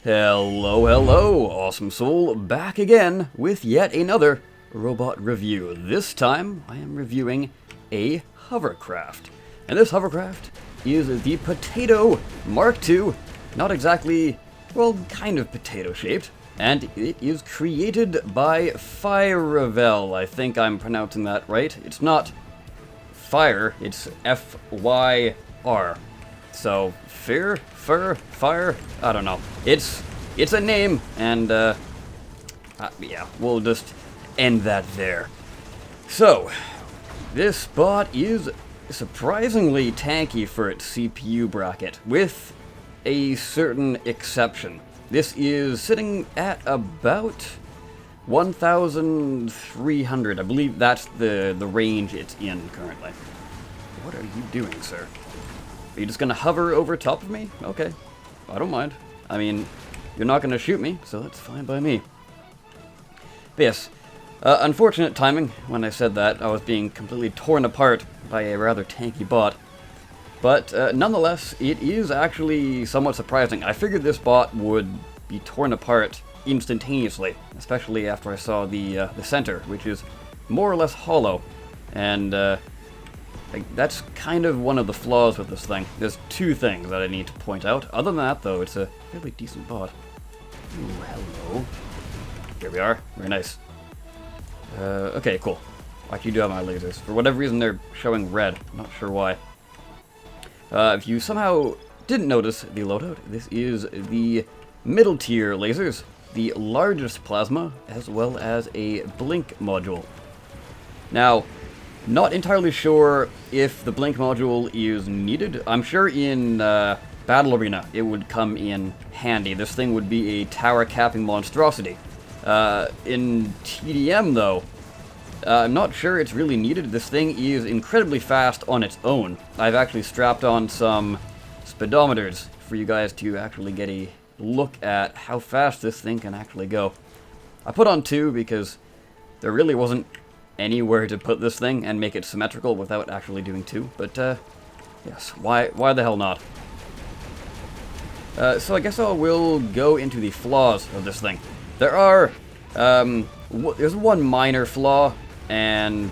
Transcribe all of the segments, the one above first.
Hello, hello, Awesome Soul, back again with yet another robot review. This time, I am reviewing a hovercraft. And this hovercraft is the Potato Mark II. Not exactly, well, kind of potato-shaped. And it is created by Fyravel. I think I'm pronouncing that right. It's not fire, it's F-Y-R. So, fire, I don't know. It's a name, and, yeah, we'll just end that there. So, this bot is surprisingly tanky for its CPU bracket, with a certain exception. This is sitting at about 1,300. I believe that's the range it's in currently. What are you doing, sir? Are you just gonna hover over top of me? Okay, I don't mind. I mean, you're not gonna shoot me, so that's fine by me. But yes, unfortunate timing. When I said that, I was being completely torn apart by a rather tanky bot. But nonetheless, it is actually somewhat surprising. I figured this bot would be torn apart instantaneously, especially after I saw the center, which is more or less hollow. And that's kind of one of the flaws with this thing. There's two things that I need to point out. Other than that, though, it's a fairly decent bot. Ooh, hello. Here we are. Very nice. Okay, cool. I actually do have my lasers. For whatever reason, they're showing red. I'm not sure why. If you somehow didn't notice the loadout, this is the middle tier lasers, the largest plasma, as well as a blink module. Now, not entirely sure if the blink module is needed. I'm sure in Battle Arena it would come in handy. This thing would be a tower capping monstrosity. In TDM though, I'm not sure it's really needed. This thing is incredibly fast on its own. I've actually strapped on some speedometers for you guys to actually get a look at how fast this thing can actually go. I put on 2 because there really wasn't anywhere to put this thing and make it symmetrical without actually doing 2, but yes, why the hell not? So I guess I will go into the flaws of this thing. There are, there's one minor flaw, and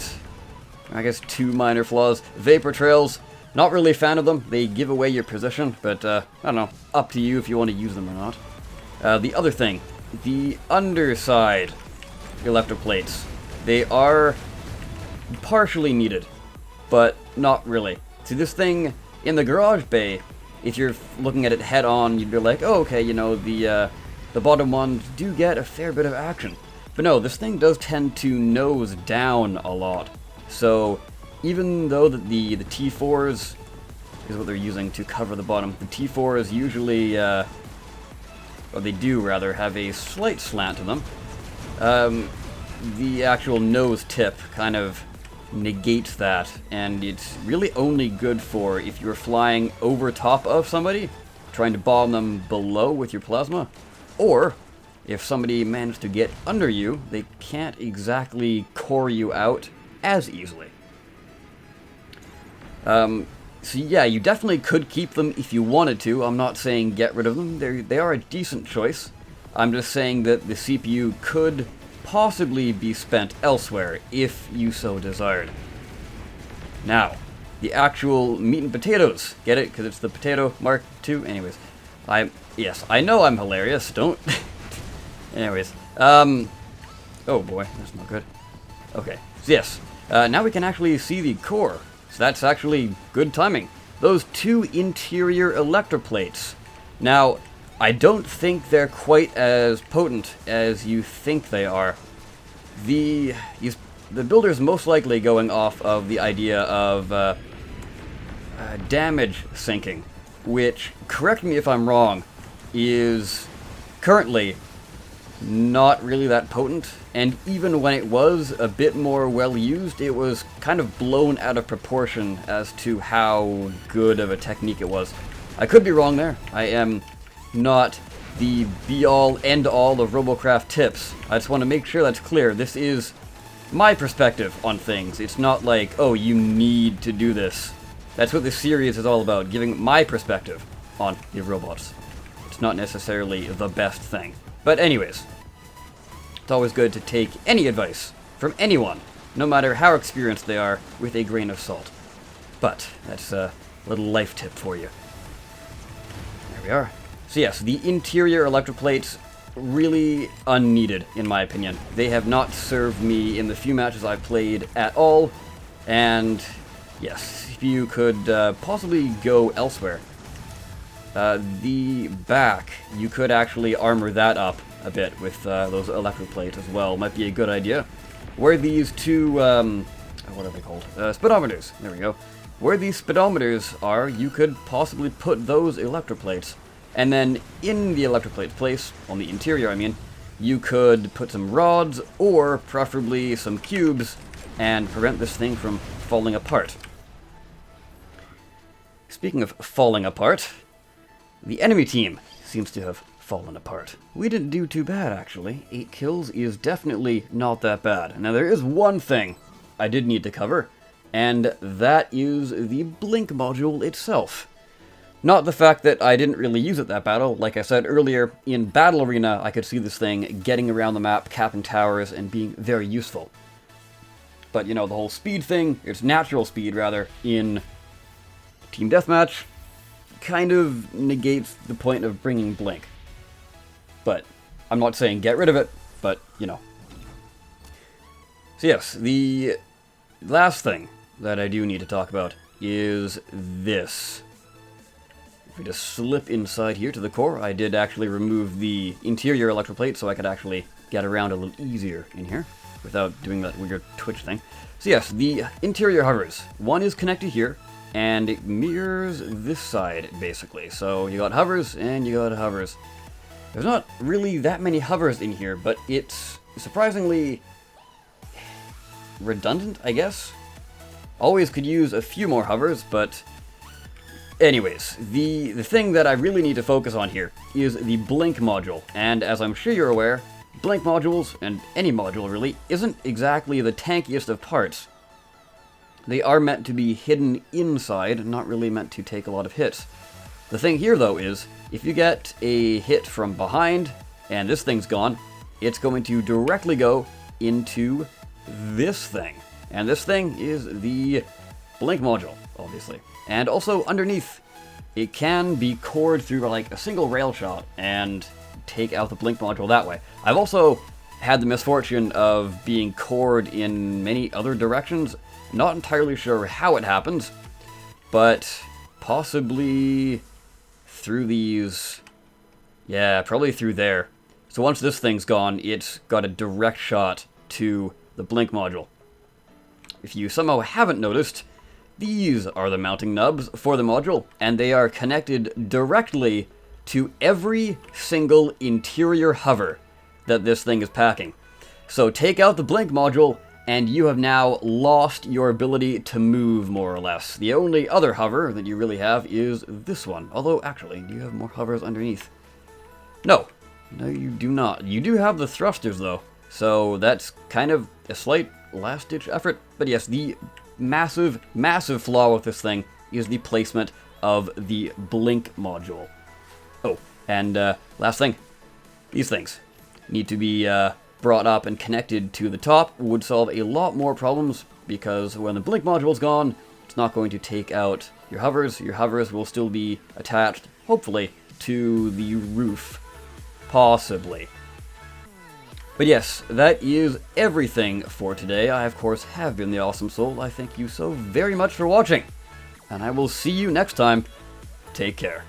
I guess 2 minor flaws. Vapor trails, not really a fan of them. They give away your position, but I don't know, up to you if you want to use them or not. The other thing, the underside electroplates. They are partially needed, but not really. See, this thing in the garage bay, if you're looking at it head on, you'd be like, oh, okay, you know, the bottom ones do get a fair bit of action. But no, this thing does tend to nose down a lot. So even though the T4s is what they're using to cover the bottom, the T4s usually, or they do rather, have a slight slant to them. The actual nose tip kind of negates that, and it's really only good for if you're flying over top of somebody, trying to bomb them below with your plasma, or if somebody managed to get under you, they can't exactly core you out as easily. So yeah, you definitely could keep them if you wanted to. I'm not saying get rid of them. They are a decent choice. I'm just saying that the CPU could possibly be spent elsewhere if you so desired. Now, the actual meat and potatoes. Get it? Because it's the Potato Mark II? Anyways, yes, I know I'm hilarious. Don't... Anyways, oh boy, that's not good. Okay, so yes, now we can actually see the core. So that's actually good timing. Those 2 interior electroplates. Now, I don't think they're quite as potent as you think they are. The builder's most likely going off of the idea of damage sinking, which, correct me if I'm wrong, is currently not really that potent, and even when it was a bit more well used, it was kind of blown out of proportion as to how good of a technique it was. I could be wrong there. I am not the be-all, end-all of Robocraft tips. I just want to make sure that's clear. This is my perspective on things. It's not like, oh, you need to do this. That's what this series is all about, giving my perspective on the robots. it's not necessarily the best thing. But anyways, it's always good to take any advice from anyone, no matter how experienced they are, with a grain of salt. But that's a little life tip for you. There we are. So yes, the interior electroplates, really unneeded in my opinion. They have not served me in the few matches I've played at all, and yes, if you could possibly go elsewhere. The back, you could actually armor that up a bit with those electroplates as well. Might be a good idea. Where these two, what are they called? Speedometers. There we go. Where these speedometers are, you could possibly put those electroplates. And then in the electroplate place, on the interior I mean, you could put some rods, or preferably some cubes, and prevent this thing from falling apart. Speaking of falling apart, the enemy team seems to have fallen apart. We didn't do too bad, actually. 8 kills is definitely not that bad. Now, there is one thing I did need to cover, and that is the blink module itself. Not the fact that I didn't really use it that battle. Like I said earlier, in Battle Arena, I could see this thing getting around the map, capping towers, and being very useful. But, you know, the whole speed thing, its natural speed, rather, in Team Deathmatch, kind of negates the point of bringing blink. But I'm not saying get rid of it, but, you know. So yes, the last thing that I do need to talk about is this. If we just slip inside here to the core, I did actually remove the interior electroplate so I could actually get around a little easier in here without doing that weird twitch thing. So yes, the interior hovers. One is connected here, and it mirrors this side, basically. So you got hovers, and you got hovers. There's not really that many hovers in here, but it's surprisingly redundant, I guess. Always could use a few more hovers, but anyways, the thing that I really need to focus on here is the blink module. And as I'm sure you're aware, blink modules, and any module really, isn't exactly the tankiest of parts. They are meant to be hidden inside, not really meant to take a lot of hits. The thing here, though, is if you get a hit from behind, and this thing's gone, it's going to directly go into this thing. And this thing is the blink module, obviously. And also underneath, it can be cored through like a single rail shot and take out the blink module that way. I've also had the misfortune of being cored in many other directions. Not entirely sure how it happens, but possibly through these. Yeah, probably through there. So once this thing's gone, it's got a direct shot to the blink module. If you somehow haven't noticed, these are the mounting nubs for the module, and they are connected directly to every single interior hover that this thing is packing. So take out the blink module, and you have now lost your ability to move, more or less. The only other hover that you really have is this one. Although, actually, do you have more hovers underneath? No. No, you do not. You do have the thrusters, though. So that's kind of a slight last-ditch effort. But yes, the massive, massive flaw with this thing is the placement of the blink module. Oh, and last thing. These things need to be brought up and connected to the top. Would solve a lot more problems, because when the blink module's gone, it's not going to take out your hovers. Your hovers will still be attached, hopefully, to the roof. Possibly. But yes, that is everything for today. I, of course, have been the Awesome Soul. I thank you so very much for watching, and I will see you next time. Take care.